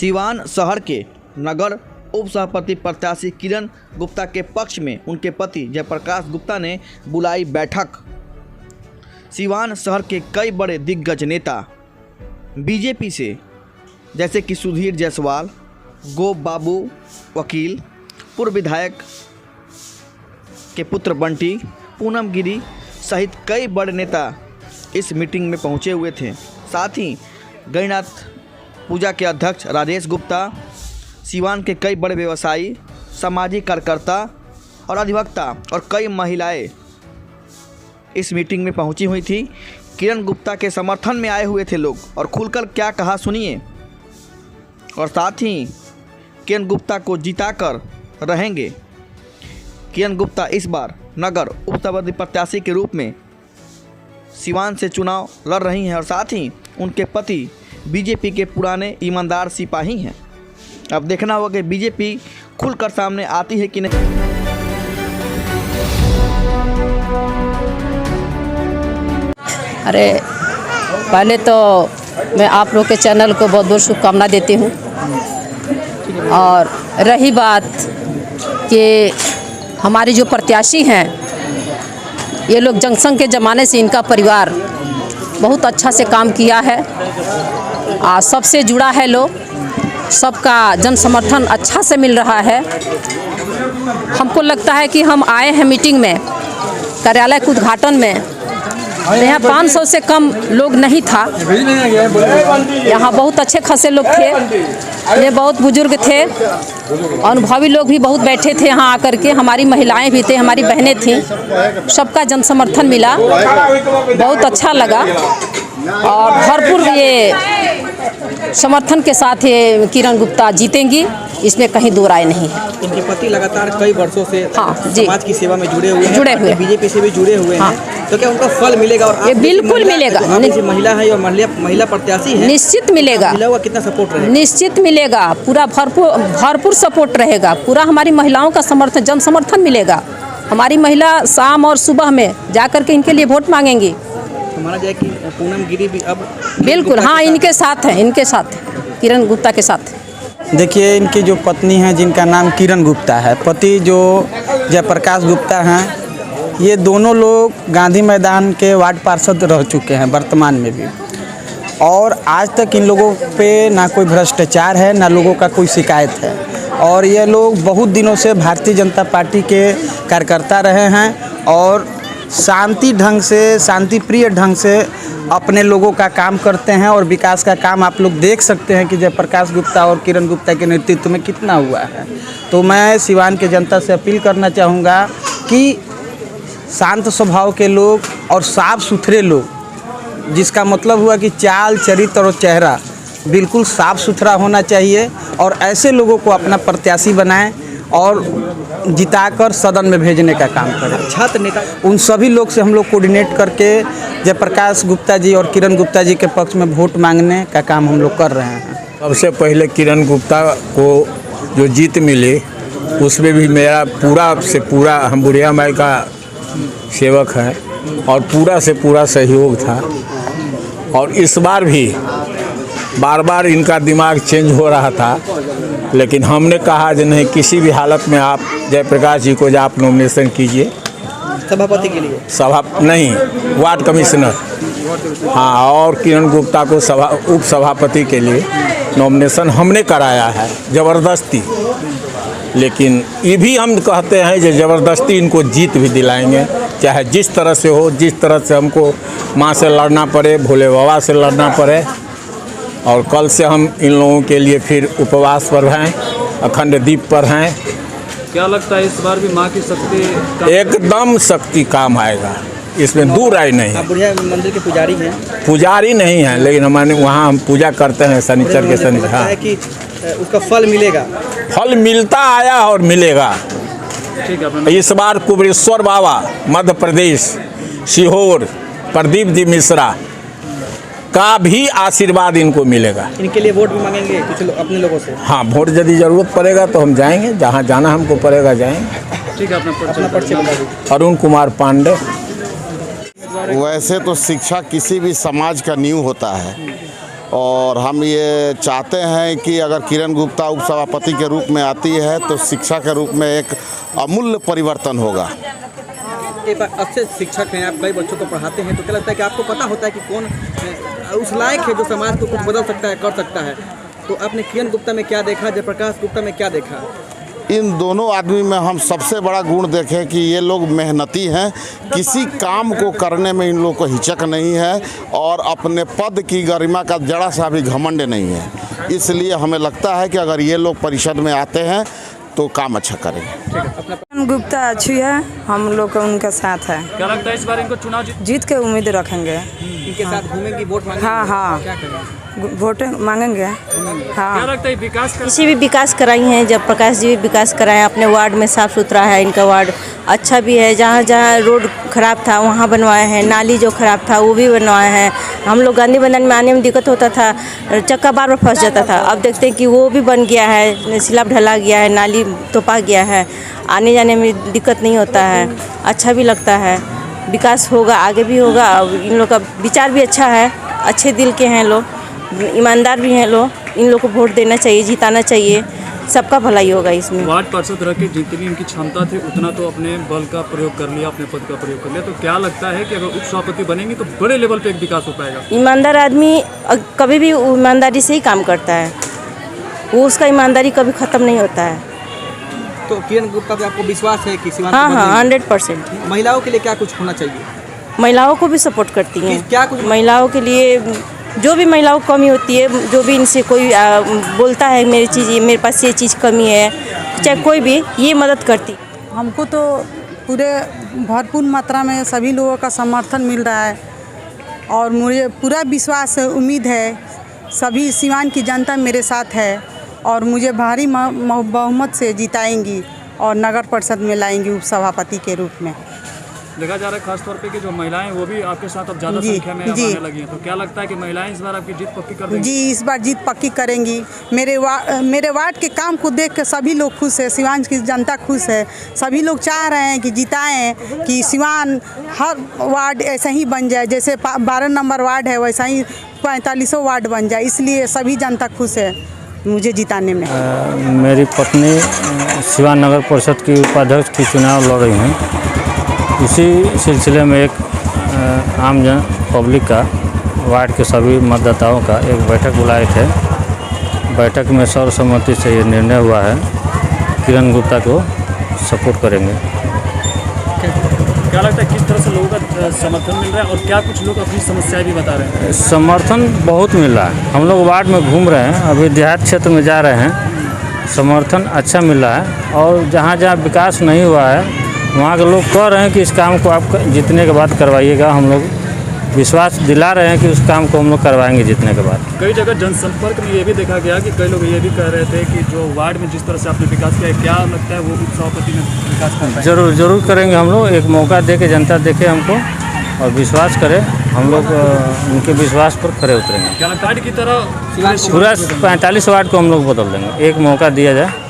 सिवान शहर के नगर उप सभापति प्रत्याशी किरण गुप्ता के पक्ष में उनके पति जयप्रकाश गुप्ता ने बुलाई बैठक। सिवान शहर के कई बड़े दिग्गज नेता बीजेपी से जैसे कि सुधीर जायसवाल, गोप बाबू वकील, पूर्व विधायक के पुत्र बंटी, पूनम गिरी सहित कई बड़े नेता इस मीटिंग में पहुंचे हुए थे। साथ ही गणनाथ पूजा के अध्यक्ष राजेश गुप्ता, सिवान के कई बड़े व्यवसायी, सामाजिक कार्यकर्ता और अधिवक्ता और कई महिलाएं इस मीटिंग में पहुंची हुई थी। किरण गुप्ता के समर्थन में आए हुए थे लोग और खुलकर क्या कहा सुनिए। और साथ ही किरण गुप्ता को जिताकर रहेंगे। किरण गुप्ता इस बार नगर उप सभापति प्रत्याशी के रूप में सिवान से चुनाव लड़ रही हैं और साथ ही उनके पति बीजेपी के पुराने ईमानदार सिपाही हैं। अब देखना होगा कि बीजेपी खुलकर सामने आती है कि नहीं। अरे पहले तो मैं आप लोग के चैनल को बहुत बहुत शुभकामना देती हूँ। और रही बात कि हमारे जो प्रत्याशी हैं, ये लोग जंक्शन के ज़माने से इनका परिवार बहुत अच्छा से काम किया है, सबसे जुड़ा है लोग, सबका जन समर्थन अच्छा से मिल रहा है। हमको लगता है कि हम आए हैं मीटिंग में, कार्यालय के उद्घाटन में, यहाँ 500 से कम लोग नहीं था। यहाँ बहुत अच्छे खासे लोग थे, ये बहुत बुजुर्ग थे, अनुभवी लोग भी बहुत बैठे थे यहाँ आकर के। हमारी महिलाएं भी थे, हमारी बहनें थीं, सबका जन समर्थन मिला, बहुत अच्छा लगा। और भरपूर ये समर्थन के साथ ये किरण गुप्ता जीतेंगी, इसमें कहीं दो राय नहीं है। इनके पति लगातार कई वर्षों से समाज की सेवा में जुड़े हुए बीजेपी से भी जुड़े हुए हैं, तो क्या उनका फल मिलेगा? और ये बिल्कुल मिलेगा। महिला है और महिला प्रत्याशी है, निश्चित मिलेगा। कितना सपोर्ट रहेगा? निश्चित मिलेगा, पूरा भरपूर सपोर्ट रहेगा, पूरा हमारी महिलाओं का समर्थन, जन समर्थन मिलेगा। हमारी महिला शाम और सुबह में जाकर के इनके लिए वोट मांगेंगी। माना जाए कि पूनम गिरी भी अब बिल्कुल, हाँ, इनके साथ है, इनके साथ किरण गुप्ता के साथ। देखिए, इनकी जो पत्नी हैं जिनका नाम किरण गुप्ता है, पति जो जयप्रकाश गुप्ता हैं, ये दोनों लोग गांधी मैदान के वार्ड पार्षद रह चुके हैं वर्तमान में भी। और आज तक इन लोगों पे ना कोई भ्रष्टाचार है, ना लोगों का कोई शिकायत है। और ये लोग बहुत दिनों से भारतीय जनता पार्टी के कार्यकर्ता रहे हैं और शांति ढंग से, शांतिप्रिय ढंग से अपने लोगों का काम करते हैं। और विकास का काम आप लोग देख सकते हैं कि जयप्रकाश गुप्ता और किरण गुप्ता के नेतृत्व में कितना हुआ है। तो मैं सिवान के जनता से अपील करना चाहूँगा कि शांत स्वभाव के लोग और साफ़ सुथरे लोग, जिसका मतलब हुआ कि चाल, चरित्र और चेहरा बिल्कुल साफ़ सुथरा होना चाहिए, और ऐसे लोगों को अपना प्रत्याशी बनाएं और जिताकर सदन में भेजने का काम करें। छात्र नेता उन सभी लोग से हम लोग कोऑर्डिनेट करके जयप्रकाश गुप्ता जी और किरण गुप्ता जी के पक्ष में वोट मांगने का काम हम लोग कर रहे हैं। सबसे पहले किरण गुप्ता को जो जीत मिली, उसमें भी मेरा पूरा से पूरा, हम बुढ़िया माई का सेवक है और पूरा से पूरा सहयोग था। और इस बार भी बार बार इनका दिमाग चेंज हो रहा था, लेकिन हमने कहा कि नहीं, किसी भी हालत में आप जयप्रकाश जी को आप नॉमिनेशन कीजिए। सभापति के लिए? सभा नहीं, वार्ड कमिश्नर, हाँ, और किरण गुप्ता को उप सभापति के लिए नॉमिनेशन हमने कराया है ज़बरदस्ती। लेकिन ये भी हम कहते हैं कि ज़बरदस्ती इनको जीत भी दिलाएंगे, चाहे जिस तरह से हो, जिस तरह से हमको माँ से लड़ना पड़े, भोले बाबा से लड़ना पड़े। और कल से हम इन लोगों के लिए फिर उपवास पर हैं, अखंड दीप पर हैं। क्या लगता है इस बार भी माँ की शक्ति एकदम शक्ति काम आएगा, इसमें दूर राय नहीं है। आप बुढ़िया मंदिर के पुजारी हैं? पुजारी नहीं हैं, लेकिन हमारे वहाँ हम पूजा करते हैं शनिचर के शनि। हाँ, है कि उसका फल मिलेगा? फल मिलता आया और मिलेगा। ठीक है। इस बार कुबेरेश्वर बाबा मध्य प्रदेश सीहोर प्रदीप जी मिश्रा का भी आशीर्वाद इनको मिलेगा। इनके लिए वोट भी मांगेंगे कुछ अपने लोगों से? हाँ, वोट यदि ज़रूरत पड़ेगा तो हम जाएंगे, जहाँ जाना हमको पड़ेगा जाएंगे। ठीक है, अपना परिचय बता दीजिए। अरुण कुमार पांडे। वैसे तो शिक्षा किसी भी समाज का नींव होता है और हम ये चाहते हैं कि अगर किरण गुप्ता उपसभापति के रूप में आती है तो शिक्षा के रूप में एक अमूल्य परिवर्तन होगा। एक अच्छे शिक्षक हैं आप, कई बच्चों को पढ़ाते हैं, तो क्या लगता है कि आपको पता होता है कि कौन उस लायक है जो समाज को कुछ बदल सकता है, कर सकता है? तो आपने किरण गुप्ता में क्या देखा, जयप्रकाश गुप्ता में क्या देखा? इन दोनों आदमी में हम सबसे बड़ा गुण देखें कि ये लोग मेहनती हैं, किसी काम को करने में इन लोगों को हिचक नहीं है और अपने पद की गरिमा का जरा सा भी घमंड नहीं है। इसलिए हमें लगता है कि अगर ये लोग परिषद में आते हैं तो काम अच्छा करेंगे। गुप्ता अच्छी है, हम लोग का उनका साथ है। क्या लगता है इस बार इनको चुनाव जीत के उम्मीद रखेंगे। इनके साथ घूमेंगी, वोट मांगेंगी? हाँ हाँ, क्या करेंगे? वोट मांगेंगे। क्या हाँ, लगता है विकास का किसी भी विकास कराई हैं, जब प्रकाश जी भी विकास कराए अपने वार्ड में, साफ़ सुथरा है इनका वार्ड, अच्छा भी है। जहाँ जहाँ रोड खराब था वहाँ बनवाए हैं, नाली जो खराब था वो भी बनवाए हैं। हम लोग गांधी मैदान में आने में दिक्कत होता था, चक्का बार बार फंस जाता था, अब देखते हैं कि वो भी बन गया है, स्लैब ढला गया है, नाली तोपा गया है, आने जाने में दिक्कत नहीं होता है, अच्छा भी लगता है। विकास होगा, आगे भी होगा। इन लोग का विचार भी अच्छा है, अच्छे दिल के हैं लोग, ईमानदार भी हैं लोग। इन लोग को वोट देना चाहिए, जिताना चाहिए, सबका भलाई होगा इसमें। वार्ड पार्षद रह के जितनी इनकी क्षमता थी उतना तो अपने बल का प्रयोग कर लिया, अपने पद का प्रयोग कर लिया। तो क्या लगता है कि अगर उप सभापति बनेंगी तो बड़े लेवल पे एक विकास हो पाएगा? ईमानदार आदमी कभी भी ईमानदारी से ही काम करता है, वो उसका ईमानदारी कभी ख़त्म नहीं होता है। तो किरण गुप्ता पे आपको विश्वास है कि सीमांत हाँ हाँ, बदलेंगी? 100%। महिलाओं के लिए क्या कुछ होना चाहिए? महिलाओं को भी सपोर्ट करती हैं। क्या कुछ महिलाओं के लिए जो भी महिलाओं को कमी होती है, जो भी इनसे कोई बोलता है मेरी चीज़, मेरे पास ये चीज़ कमी है, चाहे कोई भी, ये मदद करती। हमको तो पूरे भरपूर मात्रा में सभी लोगों का समर्थन मिल रहा है और मुझे पूरा विश्वास उम्मीद है सभी सिवान की जनता मेरे साथ है और मुझे भारी बहुमत से जिताएंगी और नगर परिषद में लाएंगी उप सभापति के रूप में। देखा जा रहा है खासतौर पे कि जो महिलाएं वो भी आपके साथ अब ज़्यादा संख्या में आने लगी हैं। तो क्या लगता है कि महिलाएं इस बार आपकी जीत पक्की कर देंगी? जी, इस बार जीत पक्की करेंगी। मेरे वार्ड के काम को देख के सभी लोग खुश है, सिवान की जनता खुश है। सभी लोग चाह रहे हैं कि जिताएं, कि सिवान हर वार्ड ऐसा ही बन जाए, जैसे 12 नंबर वार्ड है वैसा ही 45 वार्ड बन जाए। इसलिए सभी जनता खुश है मुझे जिताने में। मेरी पत्नी सिवान नगर परिषद की उपाध्यक्ष की चुनाव लड़ रही हैं। इसी सिलसिले में एक आम जन पब्लिक का, वार्ड के सभी मतदाताओं का एक बैठक बुलाए थे। बैठक में सर्वसम्मति से ये निर्णय हुआ है किरण गुप्ता को सपोर्ट करेंगे। क्या लगता है किस तरह से लोगों का समर्थन मिल रहा है और क्या कुछ लोग अपनी समस्याएं भी बता रहे हैं? समर्थन बहुत मिल रहा है। हम लोग वार्ड में घूम रहे हैं, अभी देहात क्षेत्र में जा रहे हैं, समर्थन अच्छा मिल रहा है और जहाँ जहाँ विकास नहीं हुआ है वहाँ के लोग कह रहे हैं कि इस काम को आप जीतने के बाद करवाइएगा। हम लोग विश्वास दिला रहे हैं कि उस काम को हम लोग करवाएंगे जीतने के बाद। कई जगह जनसंपर्क में ये भी देखा गया कि कई लोग ये भी कह रहे थे कि जो वार्ड में जिस तरह से आपने विकास किया है, क्या लगता है वो उप सभापति में विकास कर पाएंगे? जरूर करेंगे। हम लोग एक मौका दे के जनता देखे हमको और विश्वास करे, हम लोग उनके विश्वास पर खरे उतरेंगे। क्या लगता है की तरह पूरा 45 वार्ड को हम लोग बदल देंगे, एक मौका दिया जाए।